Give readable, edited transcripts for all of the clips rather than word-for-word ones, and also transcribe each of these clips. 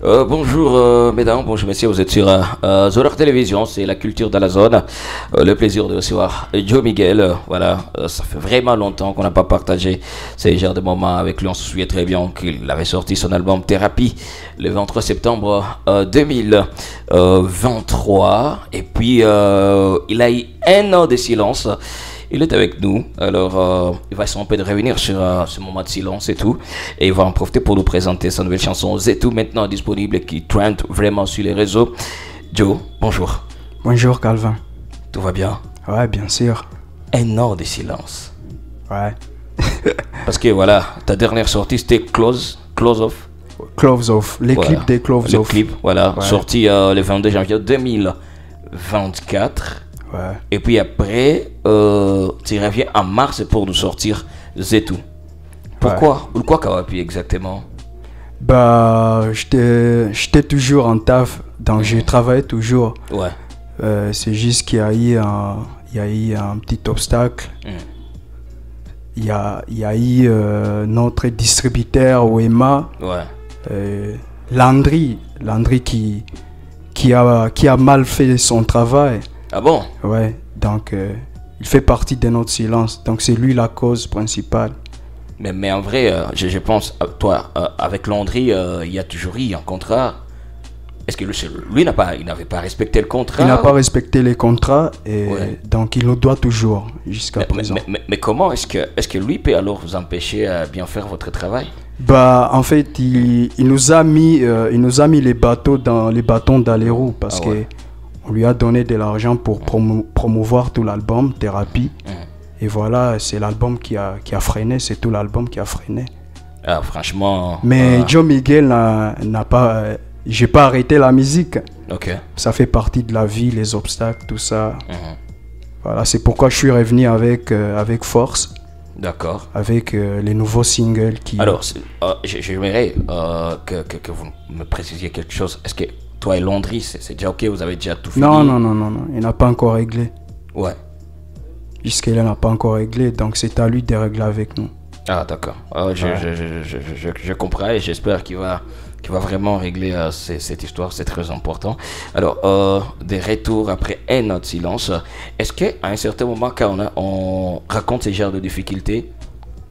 Bonjour mesdames, bonjour messieurs, vous êtes sur Zolar Télévision, c'est la culture de la zone. Le plaisir de recevoir Joe Miguel. Voilà, ça fait vraiment longtemps qu'on n'a pas partagé ces genres de moments avec lui. On se souvient très bien qu'il avait sorti son album Thérapie le 23 septembre 2023. Et puis il a eu un an de silence. Il est avec nous, alors il va essayer un peu de revenir sur ce moment de silence et tout. Et il va en profiter pour nous présenter sa nouvelle chanson Zetou, maintenant disponible et qui trend vraiment sur les réseaux. Joe, bonjour. Bonjour Calvin. Tout va bien? Ouais, bien sûr. Un an de silence. Ouais. Parce que voilà, ta dernière sortie c'était Close Off. Close Off, les Voilà. clips des Close Off. Le clip, voilà, Ouais. sorti le 22 janvier 2024. Ouais. Et puis après, tu reviens en mars pour nous sortir Zetou. Pourquoi Kawapi exactement? Bah, j'étais toujours en taf, donc je travaillais toujours. Ouais. C'est juste qu'il y a eu un petit obstacle. Il y a eu notre distributeur OEMA, Ouais. Landry qui a mal fait son travail. Ah bon? Ouais, donc il fait partie de notre silence. Donc c'est lui la cause principale. Mais en vrai, je pense, toi, avec Landry, il y a toujours eu un contrat. Est-ce que lui il n'avait pas respecté le contrat? Il n'a pas respecté les contrats et Ouais. donc il nous doit toujours jusqu'à présent. Mais comment est-ce que lui peut alors vous empêcher à bien faire votre travail? Bah en fait il nous a mis les bâtons dans les roues parce Ah ouais. que on lui a donné de l'argent pour promouvoir tout l'album Thérapie. Et voilà, c'est l'album qui a freiné, c'est tout l'album qui a freiné. Ah, franchement. Mais Joe Miguel n'a pas j'ai pas arrêté la musique. Ok. Ça fait partie de la vie, les obstacles, tout ça. Mhm. Voilà, c'est pourquoi je suis revenu avec force, D'accord. avec les nouveaux singles qui... Alors, j'aimerais que vous me précisiez quelque chose. Est-ce que toi et Landry, c'est déjà ok? Vous avez déjà tout fini? Non, il n'a pas encore réglé. Ouais. Jusqu'à-là, il n'a pas encore réglé, donc c'est à lui de régler avec nous. Ah, d'accord. Je comprends et j'espère qu'il va vraiment régler cette histoire, c'est très important. Alors, des retours après un an de silence, est-ce qu'à un certain moment, quand on raconte ces genres de difficultés,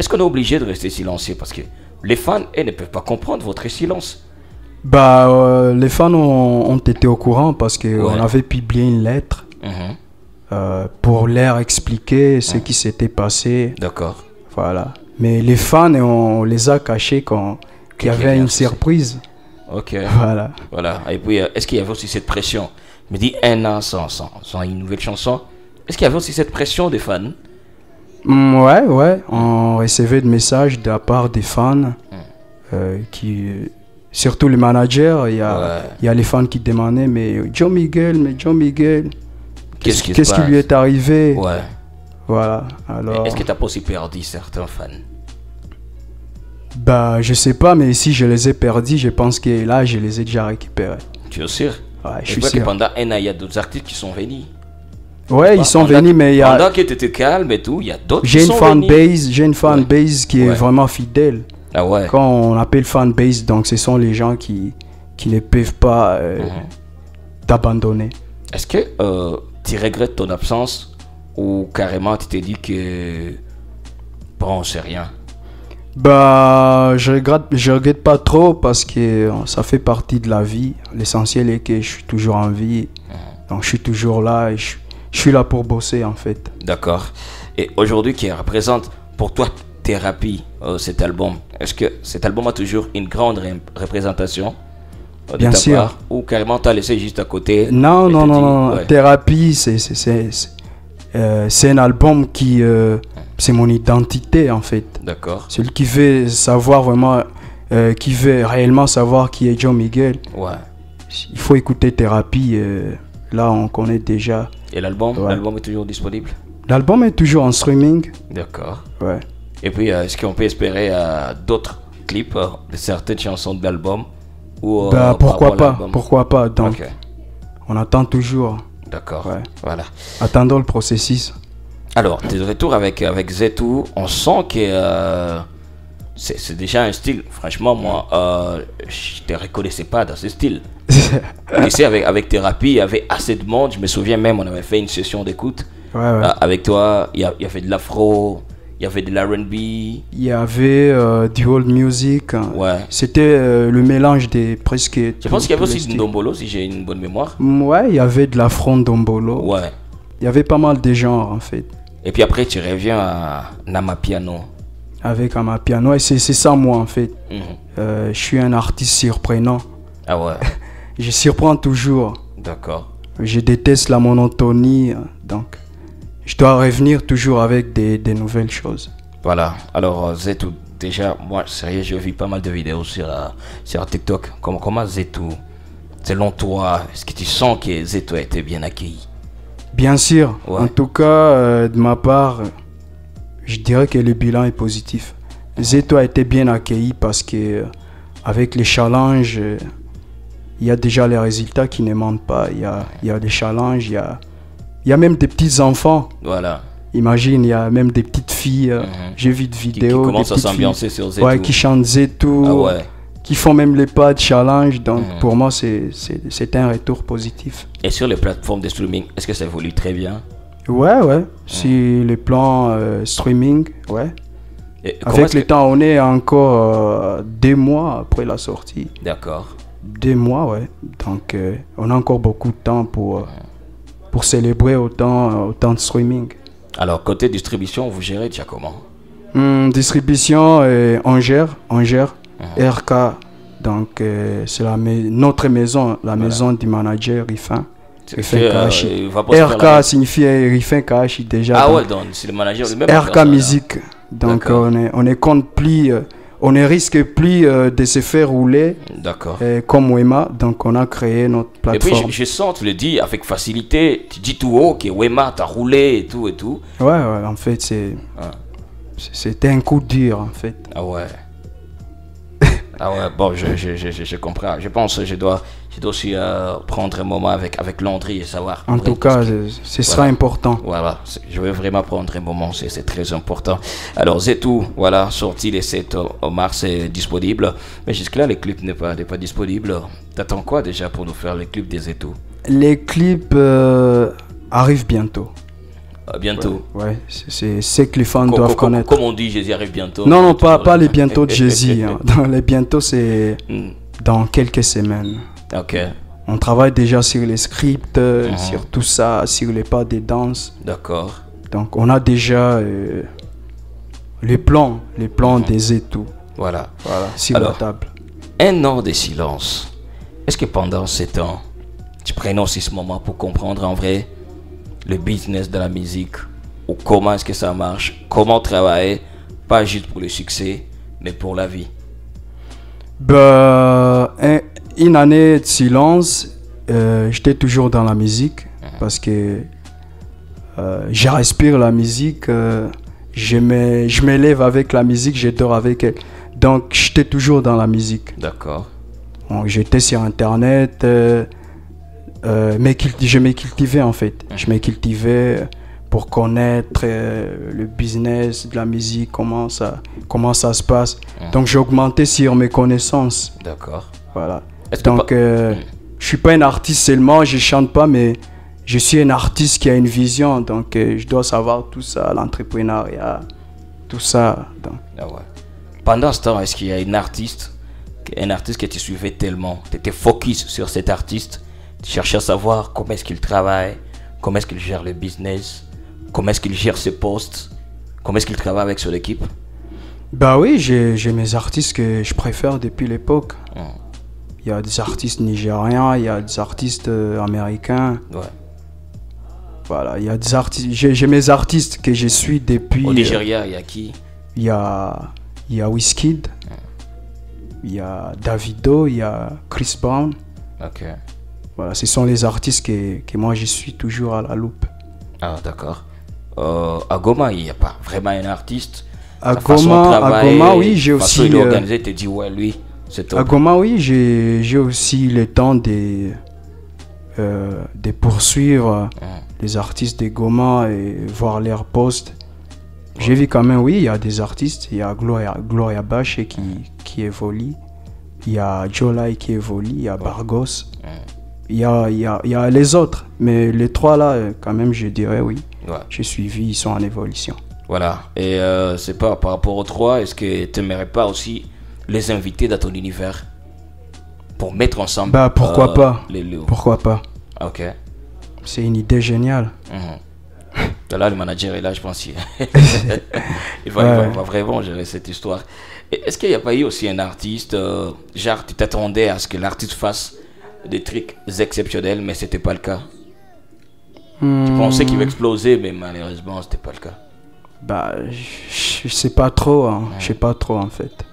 est-ce qu'on est obligé de rester silencieux? Parce que les fans, eux, ne peuvent pas comprendre votre silence. Bah, les fans ont été au courant parce qu'on avait publié une lettre Mhm. pour leur expliquer ce qui s'était passé. D'accord. Voilà. Mais les fans, on les a cachés qu'il y avait une surprise. Ok. Voilà. Voilà. Et puis, est-ce qu'il y avait aussi cette pression? Je me dis, un an sans une nouvelle chanson. Est-ce qu'il y avait aussi cette pression des fans? Ouais. On recevait des messages de la part des fans surtout les managers. Il y a les fans qui demandaient mais Joe Miguel, qu'est-ce qui lui est arrivé? Ouais. Voilà. Alors. Est-ce que tu as pas aussi perdu certains fans? Bah, je sais pas, mais si je les ai perdus, je pense que là, je les ai déjà récupérés. Tu es sûr? Ouais, je Je suis vois que sûr. pendant un an, il y a d'autres artistes qui sont venus. Ouais, ils sont venus, mais il y a. Pendant que tu étais calme et tout, il y a d'autres qui J'ai une sont venus. fanbase, qui est Ouais. vraiment fidèle. Ah ouais. Quand on appelle fanbase, donc ce sont les gens qui ne peuvent pas t'abandonner. Est-ce que tu regrettes ton absence ou carrément tu t'es dit que bon, c'est rien? Bah, je regrette pas trop parce que ça fait partie de la vie. L'essentiel est que je suis toujours en vie. Donc je suis toujours là et je suis là pour bosser en fait. D'accord. Et aujourd'hui, qui représente pour toi Thérapie, cet album, est-ce que cet album a toujours une grande représentation de Bien ta sûr. part, ou carrément t'as laissé juste à côté? Non, et non, t'as non, dit, non. ouais. Thérapie, c'est un album qui... c'est mon identité en fait. D'accord. Celui qui veut savoir vraiment... qui veut réellement savoir qui est Joe Miguel. Ouais. Il faut écouter Thérapie. Là, on connaît déjà. Et l'album, Ouais. l'album est toujours disponible? L'album est toujours en streaming. D'accord. Ouais. Et puis, est-ce qu'on peut espérer d'autres clips de certaines chansons de l'album ou Bah, par rapport à pourquoi pas? l'album? Pourquoi pas? Donc, Ok. on attend toujours. D'accord. Ouais. Voilà. Attendons le processus. Alors, tu es de retour avec Zetou. On sent que c'est déjà un style. Franchement, moi, je te reconnaissais pas dans ce style. Tu sais, avec Thérapie, il y avait assez de monde. Je me souviens même, on avait fait une session d'écoute. Ouais, ouais. Avec toi, il y avait de l'afro, il y avait de l'R&B. Il y avait du old music. Ouais. C'était le mélange des presque. Je pense qu'il y avait aussi du Ndombolo, si j'ai une bonne mémoire. Ouais, il y avait de l'afro Ndombolo. Ouais. Il y avait pas mal de genres en fait. Et puis après, tu reviens à Namapiano. Avec Amapiano, et c'est ça moi en fait. Mhm. Je suis un artiste surprenant. Ah ouais, Je surprends toujours. d'accord. Je déteste la monotonie, donc je dois revenir toujours avec des nouvelles choses. Voilà, alors Zetou, déjà, moi, sérieux, je vis pas mal de vidéos sur TikTok. Comment Zetou, selon toi, est-ce que tu sens que Zetou a été bien accueilli? Bien sûr, Ouais. en tout cas, de ma part, je dirais que le bilan est positif. Zeto a été bien accueilli parce que avec les challenges, il y a déjà les résultats qui ne mentent pas. Il y a des challenges, il y a même des petits enfants. Voilà. Imagine, il y a même des petites filles. J'ai vu des vidéos. Qui commencent à des petites s'ambiancer filles, sur Zetou. ouais, qui chantent Zeto, Ah ouais. qui font même les pas de challenge. Donc pour moi, c'est un retour positif. Et sur les plateformes de streaming, est-ce que ça évolue très bien? Ouais. Sur les plans streaming, ouais. Et comment Avec est-ce le que- temps, on est encore 2 mois après la sortie. D'accord. 2 mois, ouais. Donc, on a encore beaucoup de temps pour célébrer autant de streaming. Alors, côté distribution, vous gérez déjà comment? Distribution, on gère. RK, donc c'est notre maison, la maison du manager Rifin. Rifin Kahashi. il va pas se faire la- RK signifie Rifin Kahashi déjà. Ah donc, ouais, donc c'est le manager lui-même. RK Musique. Donc D'accord. on ne compte plus, on ne risque plus de se faire rouler D'accord. comme Wema. Donc on a créé notre Et puis plateforme. je sens, tu le dis avec facilité, tu dis tout haut que Wema t'as roulé et tout et tout. Ouais, en fait Ah. c'était un coup dur en fait. Ah ouais. Ah ouais, bon, je comprends. Je pense que je dois aussi prendre un moment avec Landry et savoir. En tout cas, ce sera important. Voilà, je vais vraiment prendre un moment, c'est très important. Alors, Zetou, voilà, sorti le 7 mars, c'est disponible. Mais jusque-là, le clip n'est pas disponible. T'attends quoi déjà pour nous faire les clips des Zetou? Les clips arrivent bientôt. Bientôt. Ouais, c'est ce que les fans doivent connaître. Comme on dit, Jésus arrive bientôt. Non, pas les bientôt de Jésus. Dans les bientôt, c'est dans quelques semaines. Ok, On travaille déjà sur les scripts, sur tout ça, sur les pas des danses. d'accord. Donc on a déjà les plans des étous. Voilà. Sur Alors, la table. Un an de silence. Est-ce que pendant ces temps, tu prenais aussi ce moment pour comprendre en vrai le business de la musique, ou comment est-ce que ça marche, comment travailler, pas juste pour le succès, mais pour la vie? Une année de silence, j'étais toujours dans la musique parce que je respire la musique, je me lève avec la musique, je dors avec elle. Donc j'étais toujours dans la musique. D'accord. Donc, j'étais sur internet, je me cultivais en fait. Je me cultivais pour connaître le business de la musique, comment ça se passe. Donc j'ai augmenté sur mes connaissances. D'accord. Voilà. Est-ce que Donc je suis pas un artiste seulement, je chante pas, mais je suis un artiste qui a une vision. Donc je dois savoir tout ça, l'entrepreneuriat, tout ça. Donc. Ah ouais. Pendant ce temps, est-ce qu'il y a un artiste que tu suivais tellement, tu étais focus sur cet artiste, tu cherchais à savoir comment est-ce qu'il travaille, comment est-ce qu'il gère le business, comment est-ce qu'il gère ses postes, comment est-ce qu'il travaille avec son équipe? Bah oui, j'ai mes artistes que je préfère depuis l'époque. Il y a des artistes nigériens, il y a des artistes américains. Ouais. Voilà, il y a des artistes. J'ai mes artistes que je suis depuis. Au Nigeria, il y a qui? Il y a Wizkid, il y a Davido, il y a Chris Brown. Ok. Voilà, ce sont les artistes que moi je suis toujours à la loupe. Ah, d'accord. À Goma, il n'y a pas vraiment un artiste. À Sa façon de travailler, Goma, oui, j'ai façon aussi. il est organisé, tu dis, ouais, lui, c'est top. À Goma, oui, j'ai aussi le temps de poursuivre les artistes de Goma et voir leurs posts. J'ai vu quand même, oui, il y a des artistes. Il y a Gloria Bache qui évolue. Il y a Jolai qui évolue. Il y a Bargos. Il y a les autres. Mais les trois là, quand même, je dirais oui. Ouais. J'ai suivi, ils sont en évolution. Voilà. Et c'est pas par rapport aux trois, est-ce que tu n'aimerais pas aussi les inviter dans ton univers pour mettre ensemble Bah pourquoi pas. Pourquoi pas. Ok. C'est une idée géniale. Là, le manager est là, je pense. Il va vraiment gérer cette histoire. Et est-ce qu'il n'y a pas eu aussi un artiste, genre tu t'attendais à ce que l'artiste fasse des trucs exceptionnels, mais c'était pas le cas? Tu pensais qu'il va exploser, mais malheureusement, c'était pas le cas. Bah, je sais pas trop, hein. Je sais pas trop en fait.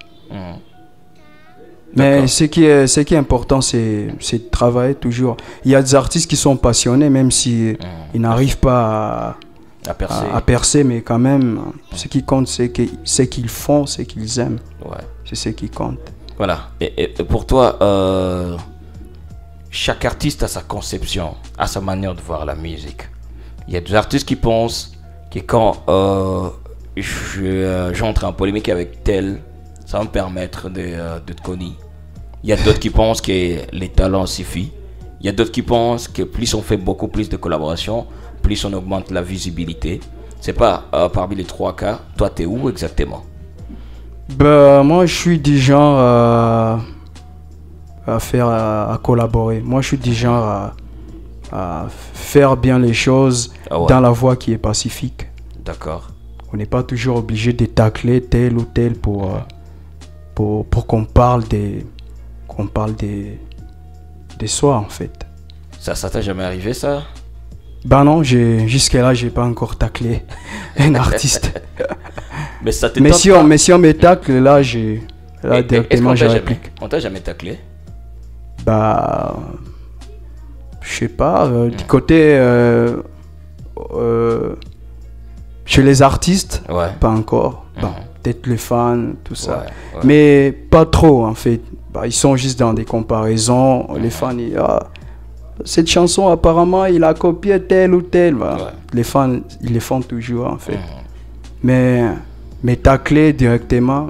Mais ce qui est important, c'est de travailler toujours. Il y a des artistes qui sont passionnés, même si ils n'arrivent pas à percer, mais quand même, ce qui compte, c'est qu'ils font, c'est qu'ils aiment. Ouais. C'est ce qui compte. Voilà. Et pour toi, chaque artiste a sa conception, a sa manière de voir la musique. Il y a des artistes qui pensent que quand j'entre en polémique avec tel, ça va me permettre de te connaître. Il y a d'autres qui pensent que les talents suffisent. Il y a d'autres qui pensent que plus on fait beaucoup plus de collaborations, plus on augmente la visibilité. C'est pas parmi les trois cas. Toi, t'es où exactement? Bah, moi, je suis du genre à collaborer. Moi, je suis du genre à faire bien les choses dans la voie qui est pacifique. D'accord. On n'est pas toujours obligé de tacler tel ou tel pour qu'on parle des soi en fait. Ça t'a jamais arrivé ça? Bah non, jusque-là, j'ai pas encore taclé un artiste. Mais ça te mais si on me tacle, là, directement, je réplique. On t'a jamais taclé? Bah, je sais pas, du côté chez les artistes, pas encore. Bon, peut-être les fans, tout ça. Ouais. Mais pas trop en fait. Bah, ils sont juste dans des comparaisons. Les fans, cette chanson apparemment il a copié tel ou tel. Bah, les fans, ils les font toujours en fait. Mais tacler directement,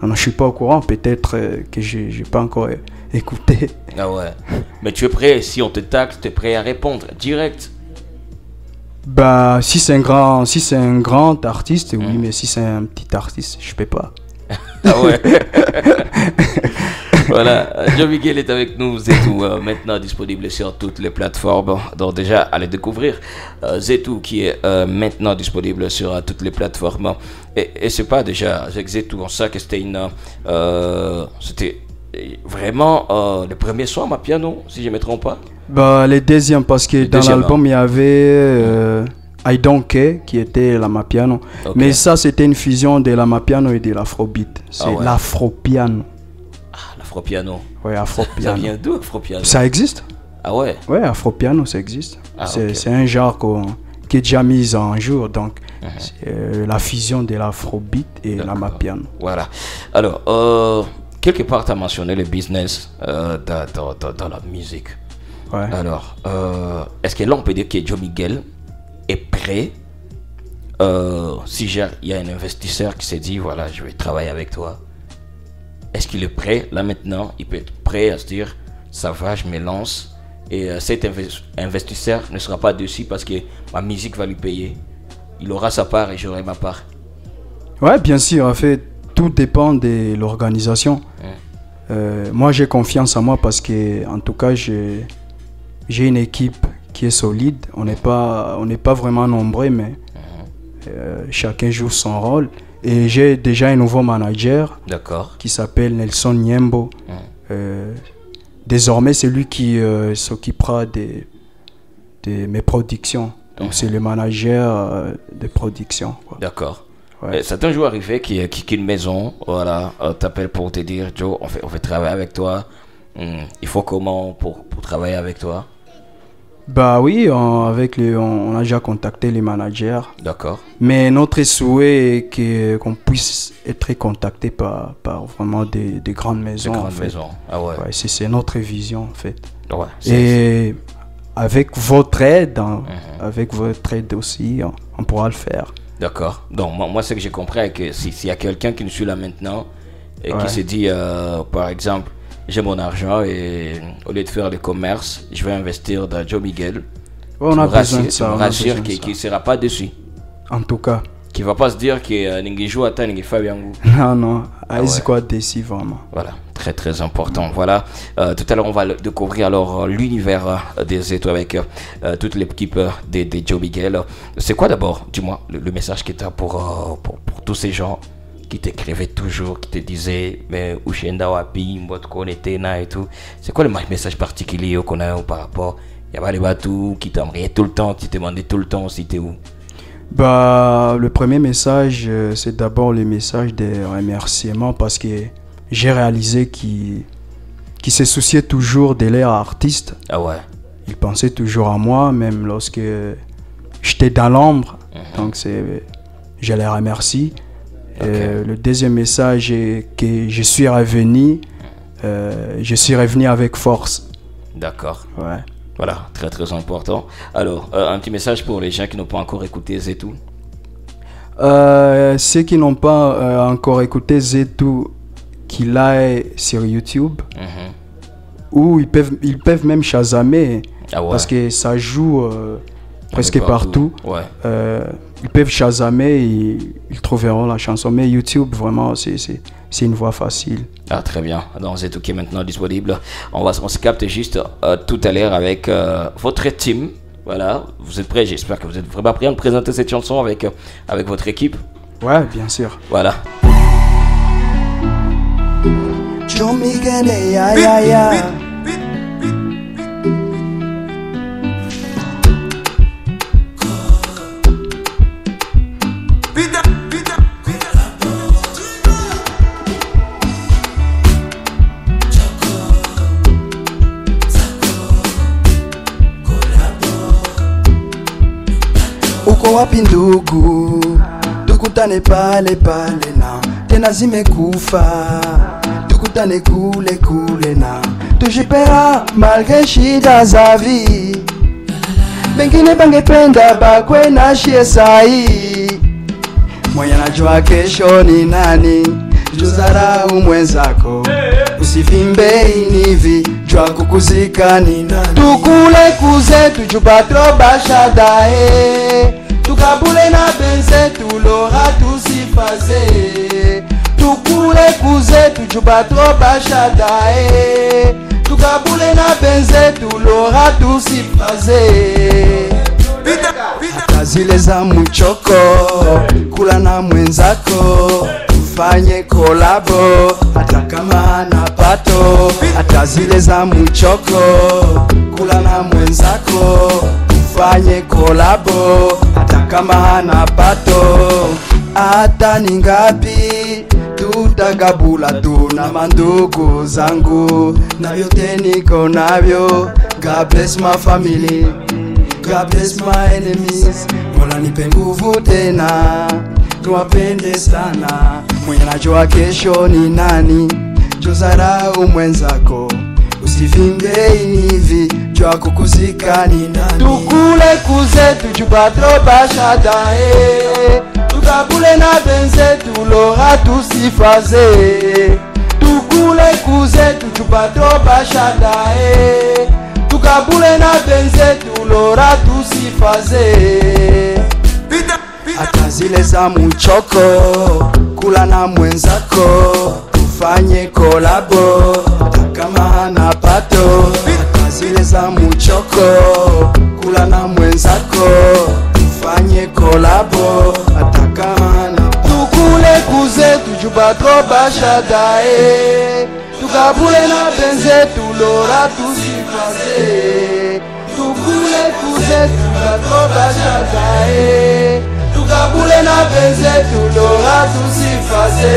non, je suis pas au courant. Peut-être que j'ai pas encore écouté. Ah ouais. Mais tu es prêt, si on te tacle, tu es prêt à répondre direct? Bah, si c'est un grand artiste, oui, mais si c'est un petit artiste, je peux pas. Ah ouais. Voilà, Joe Miguel est avec nous, Zetou, maintenant disponible sur toutes les plateformes. Donc déjà, allez découvrir Zetou qui est maintenant disponible sur toutes les plateformes. Et c'est pas déjà avec Zetou, on sait que c'était c'était vraiment le premier son à piano, si je ne me trompe pas. Bah, les deuxièmes, parce que dans l'album, il y avait I Don't Care qui était l'Amapiano. Okay. Mais ça, c'était une fusion de l'Amapiano et de l'Afrobeat. C'est l'Afropiano. Ah, l'Afropiano. Ouais, Afropiano. Ça vient d'où, Afropiano? Ça existe. Ah ouais? Ouais, Afropiano, ça existe. C'est un genre qui est déjà mis en jour. Donc, c'est la fusion de l'Afrobeat et l'Amapiano. Voilà. Alors, quelque part, tu as mentionné le business dans la musique. Ouais. Alors, est-ce que là, on peut dire que Joe Miguel est prêt si il y a un investisseur qui s'est dit, voilà, je vais travailler avec toi. Est-ce qu'il est prêt? Là, maintenant, il peut être prêt à se dire, ça va, je me lance. Et cet investisseur ne sera pas dessus parce que ma musique va lui payer. Il aura sa part et j'aurai ma part. Ouais, bien sûr. En fait, tout dépend de l'organisation. Moi, j'ai confiance en moi parce que, en tout cas, j'ai une équipe qui est solide. On n'est pas vraiment nombreux, mais chacun joue son rôle. Et j'ai déjà un nouveau manager qui s'appelle Nelson Niembo. Désormais, c'est lui qui s'occupera de mes productions. Donc, c'est le manager de production. D'accord. Ouais. C'est un jour arrivé qui quitte une maison, voilà, t'appelle pour te dire, Joe, on fait travailler avec toi. Il faut comment pour travailler avec toi? Bah oui, on a déjà contacté les managers. D'accord. Mais notre souhait est qu'on puisse être contacté par vraiment des grandes maisons. Des grandes maisons, ah ouais. Ouais, c'est notre vision en fait. Ouais, et avec votre aide, avec votre aide aussi, on pourra le faire. D'accord. Donc, moi ce que j'ai compris, c'est que s'il y a quelqu'un qui nous suit là maintenant et qui se dit, par exemple, j'ai mon argent et au lieu de faire le commerce, je vais investir dans Joe Miguel. On a besoin de ça. On rassure qu'il ne sera pas dessus. En tout cas. Qui ne va pas se dire que Ningi joue à ta Ningi Fabien. Non, c'est quoi décis vraiment. Voilà, très très important. Voilà, tout à l'heure on va découvrir alors l'univers des étoiles avec toute l'équipe des Joe Miguel. C'est quoi d'abord, dis-moi, le message que tu as pour tous ces gens qui t'écrivaient toujours, qui te disaient mais Ushenda Wapi, Mbotko Netena et tout. C'est quoi le message particulier qu'on a par rapport? Il y a pas les bateaux qui t'envoyaient tout le temps, qui te demandaient tout le temps si t'es où? Le premier message, c'est d'abord le message des remerciements parce que j'ai réalisé qu'ils se souciaient toujours de leur artiste. Ah ouais. Ils pensaient toujours à moi, même lorsque j'étais dans l'ombre. Donc je les remercie. Okay. Le deuxième message est que je suis revenu avec force. D'accord. Ouais. Voilà, très très important. Alors, un petit message pour les gens qui n'ont pas encore écouté Zetou. Ceux qui n'ont pas encore écouté Zetou, qu'il aille sur YouTube, ou ils peuvent même chasamer, parce que ça joue presque partout. Ouais. Ils peuvent chasamer et ils trouveront la chanson. Mais YouTube, vraiment, c'est une voie facile. Ah, très bien. Donc, Zetou qui est maintenant disponible. On se capte juste tout à l'heure avec votre team. Voilà, vous êtes prêts? J'espère que vous êtes vraiment prêts à me présenter cette chanson avec votre équipe. Ouais, bien sûr. Voilà. Uko wapi ndugu, tukutane pale na tena zimekufa, tukutane kule na tujipea malgré shida za vie, bengine bangependa bakwe na shie sahi. Mwenye najua kesho ni nani, juzarau mwenzako, usivimbe inivi, jua kukuzika ni nani. Tukule kuze tujupatro bashadae, tukabule na benze tulora tusifaze. Tukule kuze tujupatro bashadae, tukabule na benze tulora tusifaze. Hata zile za mchoko, kula na mwenzako, tufanye kolabo, hata kama hana pato. Hata zile za mchoko, kula na mwenzako, tufanye kolabo, hata kama hana pato. Hata ni ngapi tutagabula tu na mandugu zangu, na yote niko navyo. God bless my family, God bless my enemies. Mola nipe nguvu tena, tuwapende sana. Mwenye najua kesho ni nani, jozarau mwenzako, usivimbe inivi, jua kukuzika ni nani. Tukule kuze tujupatro bashadae, tukabule na benze tulora tusifaze. Tukule kuze tujupatro bashadae, tukabule na benze tulora tusifaze. Hata zile za mchoko, kula na mwenzako, tufanye kolabo, hata kama hana pato. Hata zile za mchoko, kula na mwenzako, tufanye kolabo, hata kama hana pato. Tukule kuze tujupatro bashadae, tukabule na benze tulora tusifaze. Tukule kuze tujupatro bashadae, tukabule na benze tulora tusifaze.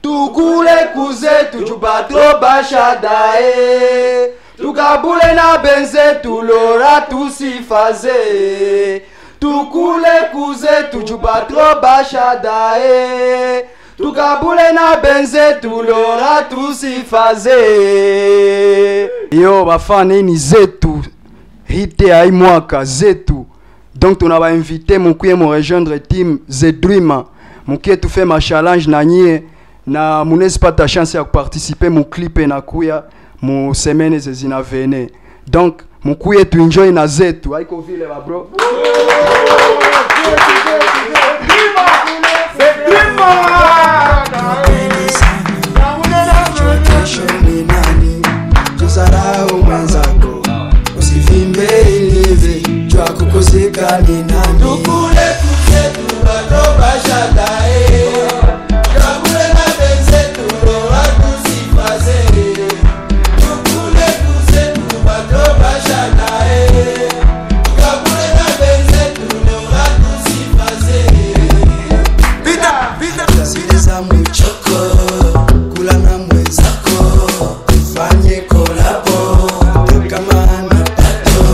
Tukule kuze tujupatro bashadae, tukabule na benze tulora tusifaze tukule kuze tujuba tro bashadae tukabule na benze tulora tusifaze. Yo bafane ni zetu hite ai mwaka zetu, donc tunaba invité mukuye mu rejoindre team Zedream mukuye tu fait ma challenge na nyie na munezi pata chance ya participer mu clip na kuya mu semaine zezina vene, donc mukuye tu enjoy na zetu haiko vile ba bro. Tusarau mwenzako usivimbe ilivyo jua kukoseka ni nani. Tukule kuzetu bado bashadae tukabule na benzetu roha tusifaze tukule kuzetu bado bashadae tukabule na benzetu roha tusifaze. Pita sikiliza mchoko kula na mwenzako fanye kolabo kama na pato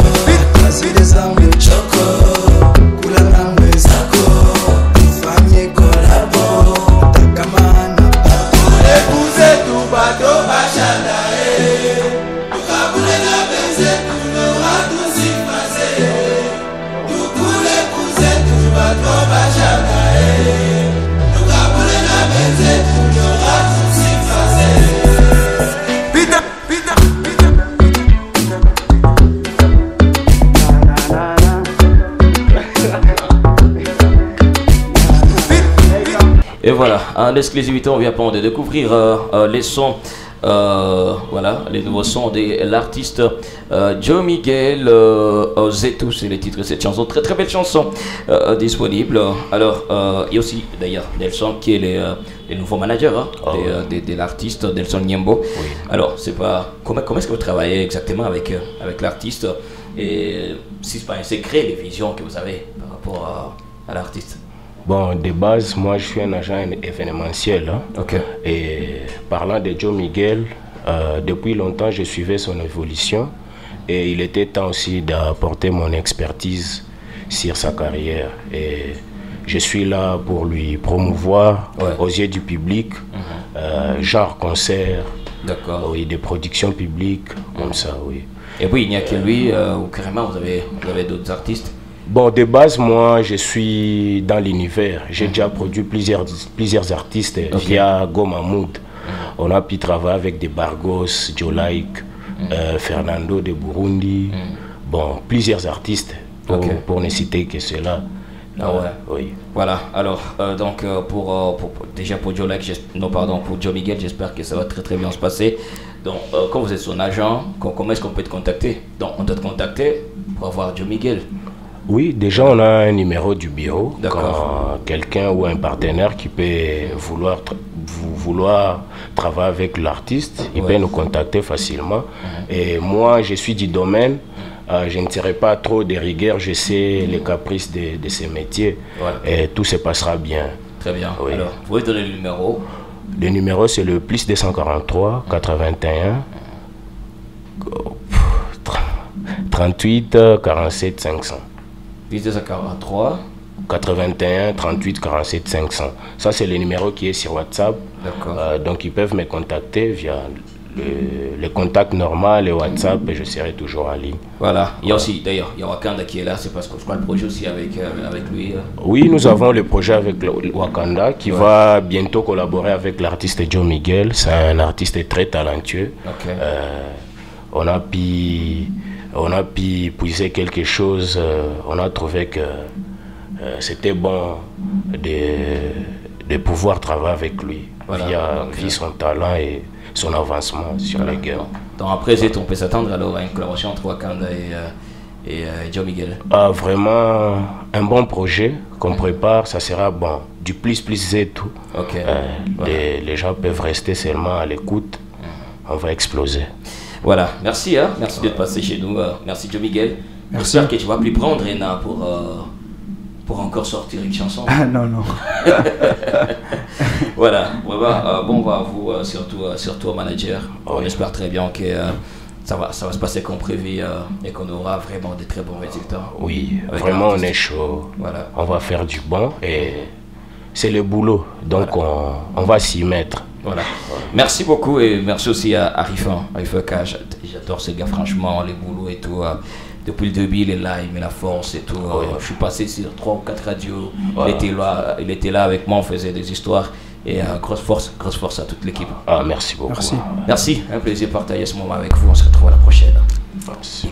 sikiliza mchoko kula na mwenzako fanye kolabo kama na pato ekuze tu bado bashadae tukabule na benzetu roha tusifaze tukule kuze tu bado bashadae tukabule na benzetu roha tusifaze. Pita Et voilà, en exclusivité, on vient de découvrir les sons, voilà, les nouveaux sons de l'artiste Joe Miguel Zetou, c'est le titre de cette chanson, très très belle chanson disponible. Alors, il y a aussi d'ailleurs Nelson qui est le nouveau manager de l'artiste Nelson Nyembo. Oui. Alors, c'est pas comment est-ce que vous travaillez exactement avec l'artiste et si c'est pas un secret les visions que vous avez par rapport à l'artiste. Bon, de base, moi je suis un agent événementiel. Hein. Okay. Et parlant de Joe Miguel, depuis longtemps je suivais son évolution et il était temps aussi d'apporter mon expertise sur sa carrière. Et je suis là pour lui promouvoir aux yeux du public, genre concert, oui, des productions publiques, comme ça, oui. Et puis il n'y a que lui, ou carrément vous avez d'autres artistes? Bon, de base, moi, je suis dans l'univers. J'ai déjà produit plusieurs artistes via Go Mahmoud. On a pu travailler avec des Bargos, Joe Like, Fernando de Burundi. Bon, plusieurs artistes, pour ne citer que ceux-là. Ah ouais. Oui. Voilà, alors, donc, déjà pour Joe Like, pour Joe Miguel, j'espère que ça va très très bien se passer. Donc, quand vous êtes son agent, comment est-ce qu'on peut te contacter? Donc, on doit te contacter pour avoir Joe Miguel. Oui, déjà on a un numéro du bureau. Quand quelqu'un ou un partenaire qui peut vouloir travailler avec l'artiste, il peut nous contacter facilement. Et moi, je suis du domaine, je ne tirerai pas trop de rigueur, je sais les caprices de ce métier et tout se passera bien. Très bien. Oui. Alors, vous pouvez donner le numéro? Le numéro, c'est le plus 243 81 38 47 500. 243 81 38 47 500. Ça, c'est le numéro qui est sur WhatsApp. Donc, ils peuvent me contacter via le contact normal, le WhatsApp, et je serai toujours en ligne. Voilà. Il y a aussi, d'ailleurs, il y a Wakanda qui est là. C'est parce que je crois le projet aussi avec lui. Oui, nous avons le projet avec Wakanda qui va bientôt collaborer avec l'artiste Joe Miguel. C'est un artiste très talentueux. On a pu puiser quelque chose, on a trouvé que c'était bon de pouvoir travailler avec lui via son talent et son avancement sur les games. Donc après, on peut s'attendre alors à une collaboration entre Wakanda et Joe Miguel. Vraiment un bon projet qu'on prépare, ça sera bon, du plus et tout. Les gens peuvent rester seulement à l'écoute, on va exploser. Voilà, merci, merci d'être passé chez nous. Merci Joe Miguel. J'espère que tu vas plus prendre Ena pour encore sortir une chanson. Non. Voilà, bon va à vous, surtout au manager. On espère très bien que ça va se passer comme prévu et qu'on aura vraiment de très bons résultats. Oui, vraiment on est chaud. Voilà. On va faire du bon et c'est le boulot. Donc on va s'y mettre. Voilà. Merci beaucoup et merci aussi à Arifan K. J'adore ce gars, franchement, les boulots et tout. Depuis le début, il est là, il met la force et tout. Je suis passé sur 3 ou 4 radios. Il était là avec moi, on faisait des histoires. Et grosse force à toute l'équipe. Ah, merci beaucoup. Merci. Merci, un plaisir de partager ce moment avec vous. On se retrouve à la prochaine. Merci.